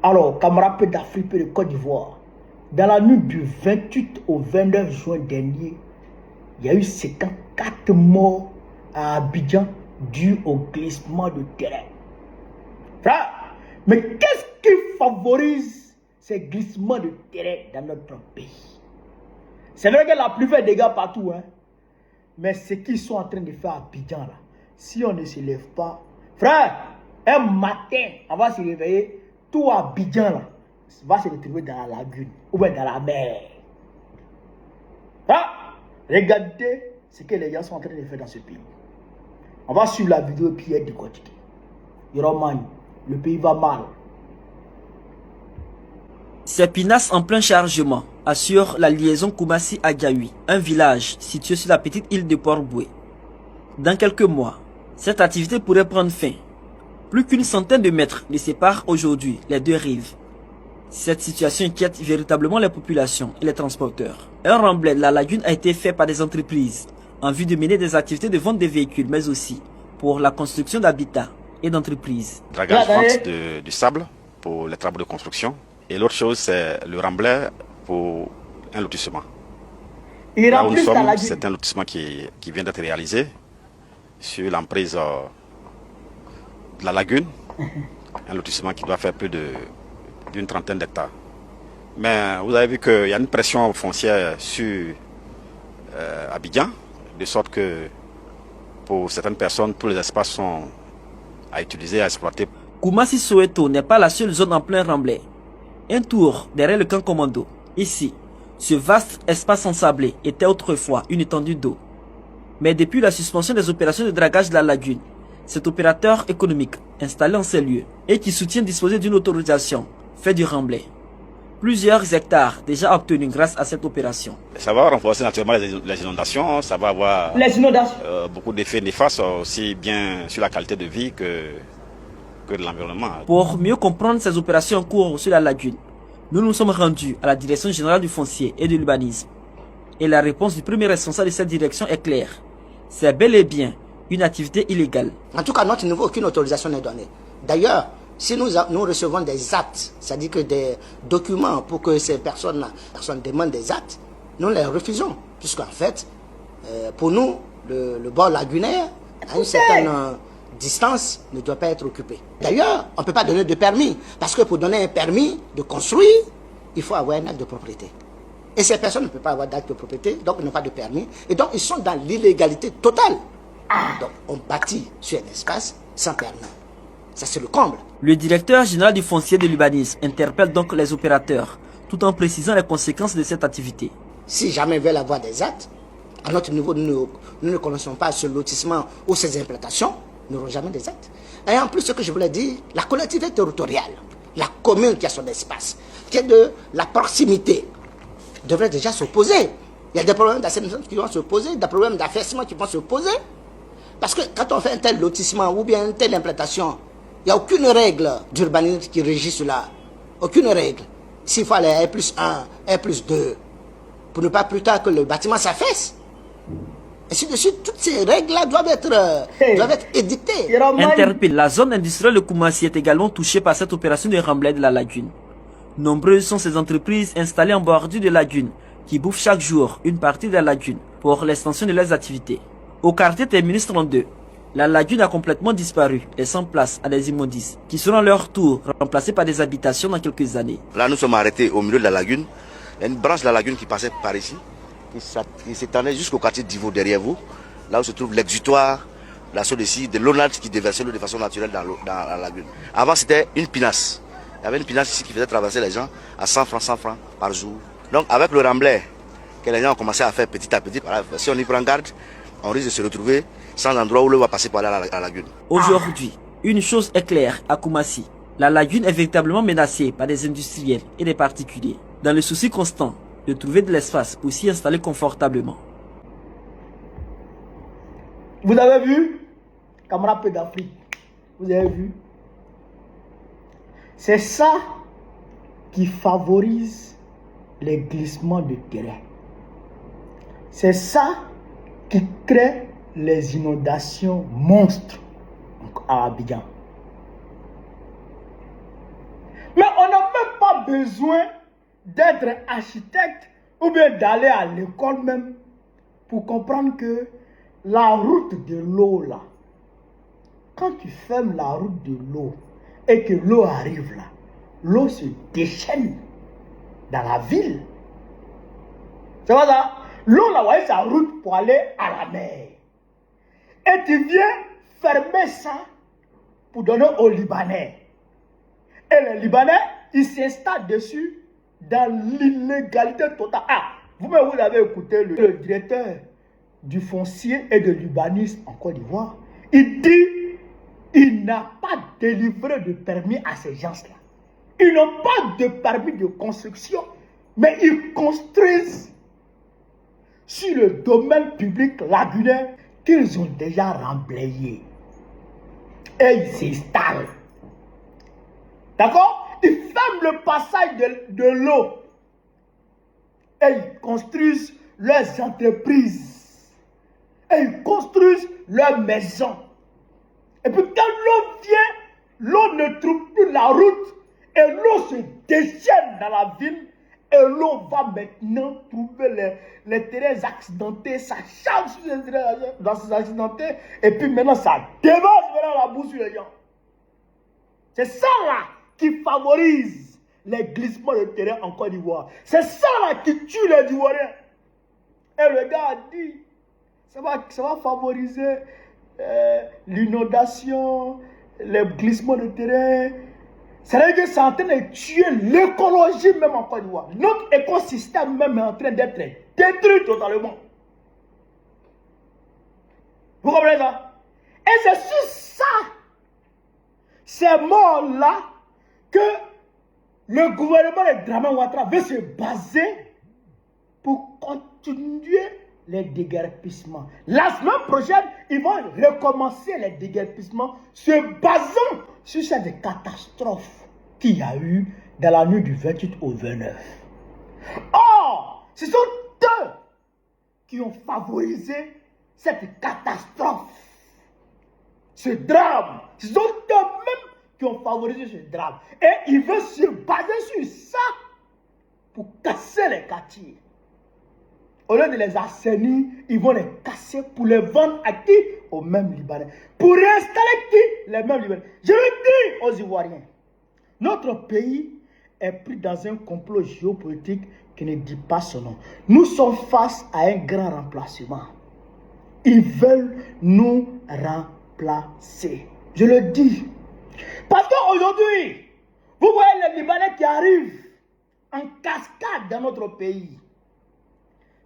Alors, camarades d'Afrique et de Côte d'Ivoire, dans la nuit du 28 au 29 juin dernier, il y a eu 54 morts à Abidjan dû au glissement de terrain. Frère, mais qu'est-ce qui favorise ces glissements de terrain dans notre pays? C'est vrai que la pluie fait des dégâts partout, hein? Mais ce qu'ils sont en train de faire à Abidjan, là, si on ne se lève pas, frère, un matin, on va se réveiller, tout Abidjan là, va se retrouver dans la lagune ou bien dans la mer. Ah, regardez ce que les gens sont en train de faire dans ce pays. On va suivre la vidéo et puis être décortiqué. Yoroman, le pays va mal. Ces pinasses en plein chargement assurent la liaison Koumassi-Agaoui, un village situé sur la petite île de Port-Boué. Dans quelques mois, cette activité pourrait prendre fin. Plus qu'une centaine de mètres ne séparent aujourd'hui les deux rives. Cette situation inquiète véritablement les populations et les transporteurs. Un remblai de la lagune a été fait par des entreprises en vue de mener des activités de vente de véhicules, mais aussi pour la construction d'habitats et d'entreprises. Dragage, vente du sable pour les travaux de construction. Et l'autre chose, c'est le remblai pour un lotissement. Là où nous sommes, c'est un lotissement qui vient d'être réalisé sur l'emprise de la lagune. Un lotissement qui doit faire plus d'une trentaine d'hectares. Mais vous avez vu qu'il y a une pression foncière sur Abidjan, de sorte que pour certaines personnes, tous les espaces sont à utiliser, à exploiter. Koumassi-Soweto n'est pas la seule zone en plein remblai. Un tour derrière le camp commando. Ici, ce vaste espace ensablé était autrefois une étendue d'eau. Mais depuis la suspension des opérations de dragage de la lagune, cet opérateur économique installé en ces lieux et qui soutient disposer d'une autorisation fait du remblai. Plusieurs hectares déjà obtenus grâce à cette opération. Ça va renforcer naturellement les inondations, ça va avoir beaucoup d'effets néfastes aussi bien sur la qualité de vie que de l'environnement. Pour mieux comprendre ces opérations en cours sur la lagune, nous nous sommes rendus à la Direction générale du foncier et de l'urbanisme. Et la réponse du premier responsable de cette direction est claire. C'est bel et bien une activité illégale. En tout cas, à notre niveau, aucune autorisation n'est donnée. D'ailleurs, si nous recevons des actes, c'est-à-dire que des documents pour que ces personnes demandent des actes, nous les refusons. Puisqu'en fait, pour nous, le bord lagunaire, à une certaine distance, ne doit pas être occupé. D'ailleurs, on ne peut pas donner de permis. Parce que pour donner un permis de construire, il faut avoir un acte de propriété. Et ces personnes ne peuvent pas avoir d'acte de propriété, donc ils n'ont pas de permis. Et donc, ils sont dans l'illégalité totale. Donc, on bâtit sur un espace sans permis. Ça, c'est le comble. Le directeur général du foncier de l'urbanisme interpelle donc les opérateurs, tout en précisant les conséquences de cette activité. Si jamais ils veulent avoir des actes, à notre niveau, nous ne connaissons pas ce lotissement ou ces implantations, nous n'aurons jamais des actes. Et en plus, ce que je voulais dire, la collectivité territoriale, la commune qui a son espace, qui est de la proximité, devrait déjà s'opposer. Il y a des problèmes d'assainissement qui vont se poser, des problèmes d'affaissement qui vont se poser. Parce que quand on fait un tel lotissement ou bien une telle implantation, il n'y a aucune règle d'urbanisme qui régit cela. Aucune règle. S'il faut aller R+1, R+2, pour ne pas plus tard que le bâtiment s'affaisse. Ainsi de suite, toutes ces règles-là doivent être édictées. Interpellé, la zone industrielle de Koumassi est également touchée par cette opération de remblai de la lagune. Nombreuses sont ces entreprises installées en bordure de lagune qui bouffent chaque jour une partie de la lagune pour l'extension de leurs activités. Au quartier Terminus 32, la lagune a complètement disparu, laissant place à des immondices qui seront à leur tour remplacés par des habitations dans quelques années. Là, nous sommes arrêtés au milieu de la lagune. Il y a une branche de la lagune qui passait par ici, qui s'étendait jusqu'au quartier d'Ivo derrière vous, là où se trouve l'exutoire, la zone ici, de l'eau qui déversait l'eau de façon naturelle dans la lagune. Avant, c'était une pinasse. Il y avait une pinasse ici qui faisait traverser les gens à 100 francs par jour. Donc, avec le remblai que les gens ont commencé à faire petit à petit, si on y prend garde, on risque de se retrouver sans endroit où l'eau va passer par là à la lagune. Aujourd'hui, une chose est claire à Koumassi. La lagune est véritablement menacée par des industriels et des particuliers, dans le souci constant de trouver de l'espace pour s'y installer confortablement. Vous avez vu, camarades d'Afrique, vous avez vu? C'est ça qui favorise les glissements de terrain. C'est ça qui crée les inondations monstres à Abidjan. Mais on n'a même pas besoin d'être architecte ou bien d'aller à l'école même pour comprendre que la route de l'eau là, quand tu fermes la route de l'eau et que l'eau arrive là, l'eau se déchaîne dans la ville. C'est pas ça? L'eau là, voyez sa route pour aller à la mer. Et tu viens fermer ça pour donner aux Libanais. Et les Libanais, ils s'installent dessus dans l'illégalité totale. Ah, vous-même, vous avez écouté le directeur du foncier et de l'urbanisme en Côte d'Ivoire. Il dit, il n'a pas délivré de permis à ces gens-là. Ils n'ont pas de permis de construction, mais ils construisent sur le domaine public lagunaire qu'ils ont déjà remblayé. Et ils s'installent. D'accord? Ils ferment le passage de l'eau. Et ils construisent leurs entreprises. Et ils construisent leurs maisons. Et puis quand l'eau vient, l'eau ne trouve plus la route. Et l'eau se déchaîne dans la ville. Et l'eau va maintenant trouver les terrains accidentés. Ça change sur les terrains accidentés. Et puis maintenant, ça dévase la boue sur les gens. C'est ça là qui favorise les glissements de terrain en Côte d'Ivoire. C'est ça là qui tue les Ivoiriens. Et le gars a dit, ça va favoriser l'inondation, les glissements de terrain. C'est-à-dire que c'est en train de tuer l'écologie même en Côte d'Ivoire. Notre écosystème même est en train d'être détruit totalement. Vous comprenez ça? Et c'est sur ça, ces morts-là, que le gouvernement de Dramane Ouattara veut se baser pour continuer les déguerpissements. La semaine prochaine, ils vont recommencer les déguerpissements se basant sur cette catastrophe qu'il y a eu dans la nuit du 28 au 29. Or, ce sont eux qui ont favorisé cette catastrophe, ce drame. Ce sont eux-mêmes qui ont favorisé ce drame. Et ils veulent se baser sur ça pour casser les quartiers. Au lieu de les assainir, ils vont les casser pour les vendre à qui? Aux mêmes Libanais. Pour réinstaller qui? Les mêmes Libanais. Je le dis aux Ivoiriens. Notre pays est pris dans un complot géopolitique qui ne dit pas son nom. Nous sommes face à un grand remplacement. Ils veulent nous remplacer. Je le dis. Parce qu'aujourd'hui, vous voyez les Libanais qui arrivent en cascade dans notre pays.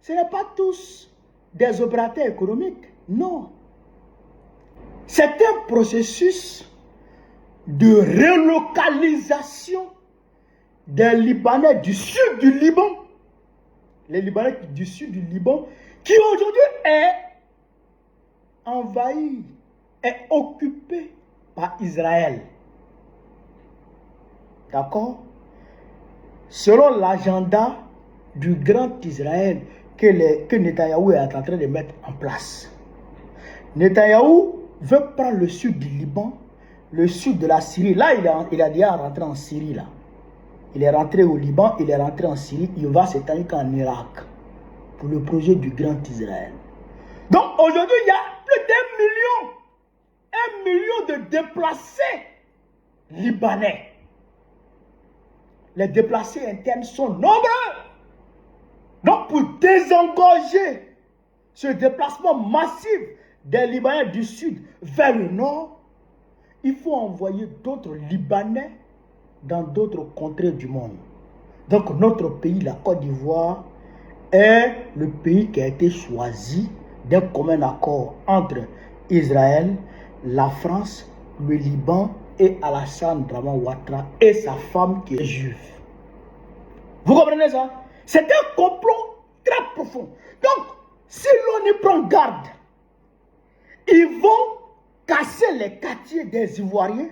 Ce n'est pas tous des opérateurs économiques, non. C'est un processus de relocalisation des Libanais du sud du Liban, les Libanais du sud du Liban, qui aujourd'hui est envahi, est occupé par Israël. D'accord? Selon l'agenda du grand Israël que Netanyahou est en train de mettre en place. Netanyahou veut prendre le sud du Liban, le sud de la Syrie. Là, il a déjà rentré en Syrie. Là. Il est rentré au Liban, il est rentré en Syrie, il va s'établir en Irak pour le projet du grand Israël. Donc aujourd'hui, il y a plus d'1 million de déplacés libanais. Les déplacés internes sont nombreux. Donc pour désengorger ce déplacement massif des Libanais du sud vers le nord, il faut envoyer d'autres Libanais dans d'autres contrées du monde. Donc notre pays, la Côte d'Ivoire, est le pays qui a été choisi d'un commun accord entre Israël, la France, le Liban et Alassane Dramane Ouattara et sa femme qui est juive. Vous comprenez ça? C'est un complot très profond. Donc, si l'on y prend garde, ils vont casser les quartiers des Ivoiriens,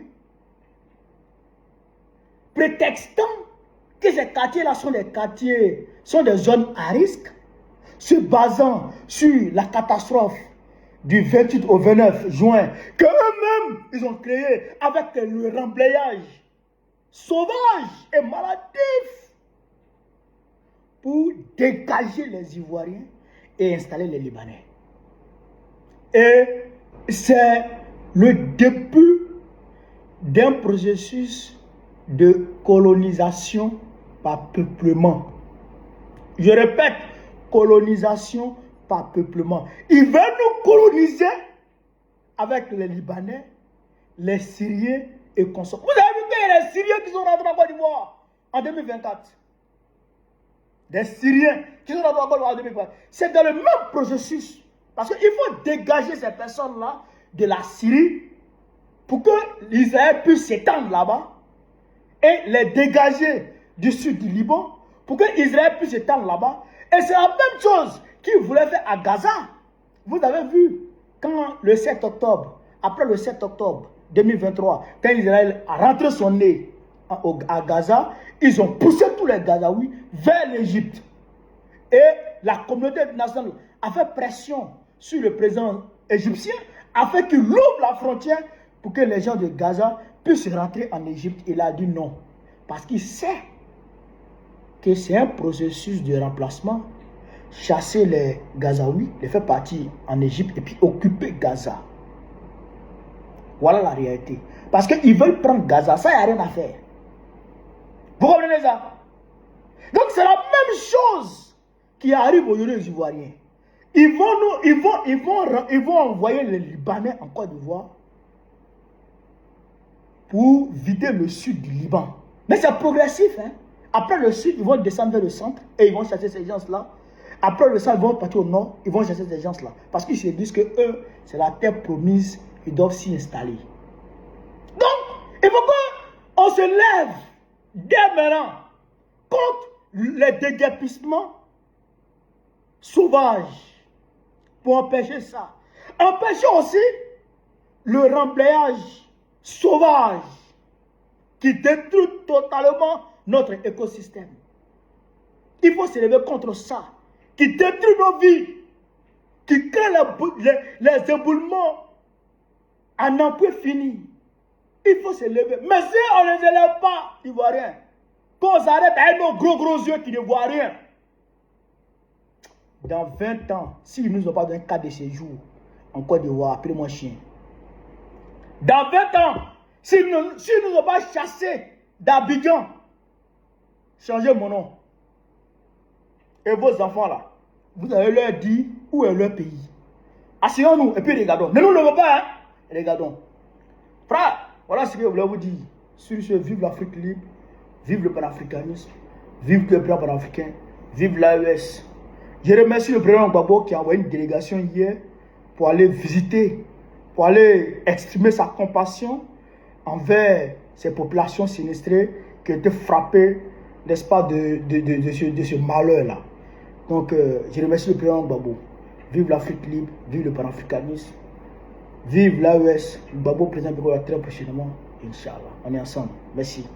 prétextant que ces quartiers-là sont des quartiers, sont des zones à risque, se basant sur la catastrophe du 28 au 29 juin, que eux-mêmes, ils ont créé avec le remblayage sauvage et maladif pour dégager les Ivoiriens et installer les Libanais. Et c'est le début d'un processus de colonisation par peuplement. Je répète, colonisation par peuplement. Ils veulent nous coloniser avec les Libanais, les Syriens et consorts. Vous avez vu qu'il y a les Syriens qui sont rentrés en Côte d'Ivoire en 2024. Des Syriens qui sont rentrés en Côte d'Ivoire en 2024. C'est dans le même processus. Parce qu'il faut dégager ces personnes-là de la Syrie pour que l'Israël puisse s'étendre là-bas et les dégager du sud du Liban pour que Israël puisse s'étendre là-bas. Et c'est la même chose qu'ils voulaient faire à Gaza. Vous avez vu, quand le 7 octobre, après le 7 octobre 2023, quand Israël a rentré son nez à Gaza, ils ont poussé tous les Gazaouis vers l'Égypte. Et la communauté internationale a fait pression sur le président égyptien afin qu'il ouvre la frontière pour que les gens de Gaza puissent rentrer en Égypte. Il a dit non. Parce qu'il sait que c'est un processus de remplacement. Chasser les Gazaouis, les faire partir en Égypte et puis occuper Gaza. Voilà la réalité. Parce qu'ils veulent prendre Gaza, ça, il n'y a rien à faire. Vous comprenez ça? Donc c'est la même chose qui arrive aujourd'hui aux Ivoiriens. Ils vont envoyer les Libanais en Côte d'Ivoire pour vider le sud du Liban. Mais c'est progressif. Hein? Après le sud, ils vont descendre vers le centre et ils vont chasser ces gens-là. Après le centre, ils vont partir au nord, ils vont chasser ces gens-là. Parce qu'ils se disent que eux, c'est la terre promise, ils doivent s'y installer. Donc, il faut qu'on se lève dès maintenant contre les déguerpissements sauvages pour empêcher ça. Empêcher aussi le remblayage sauvage qui détruit totalement notre écosystème. Il faut se lever contre ça, qui détruit nos vies, qui crée les éboulements à n'en plus finir. Il faut se lever. Mais si on ne se lève pas, Ivoiriens, qu'on s'arrête avec nos gros yeux qui ne voient rien, dans 20 ans, s'ils ne nous ont pas donné un cas de séjour en Côte d'Ivoire, appelez-moi chien. Dans 20 ans, s'ils ne nous ont pas chassés d'Abidjan, changez mon nom. Et vos enfants là, vous allez leur dire où est leur pays. Asseyons-nous et puis regardons. Ne nous levons pas, hein? Regardons. Frère, voilà ce que je voulais vous dire. Sur ce, vive l'Afrique libre, vive le panafricanisme, vive le plan panafricain, vive l'AES. Je remercie le président Gbagbo qui a envoyé une délégation hier pour aller visiter, pour aller exprimer sa compassion envers ces populations sinistrées qui étaient frappées, n'est-ce pas, de ce malheur-là. Donc, je remercie le président Gbagbo. Vive l'Afrique libre, vive le panafricanisme, vive l'AES. Gbagbo, président Gbagbo, très prochainement, Inch'Allah. On est ensemble. Merci.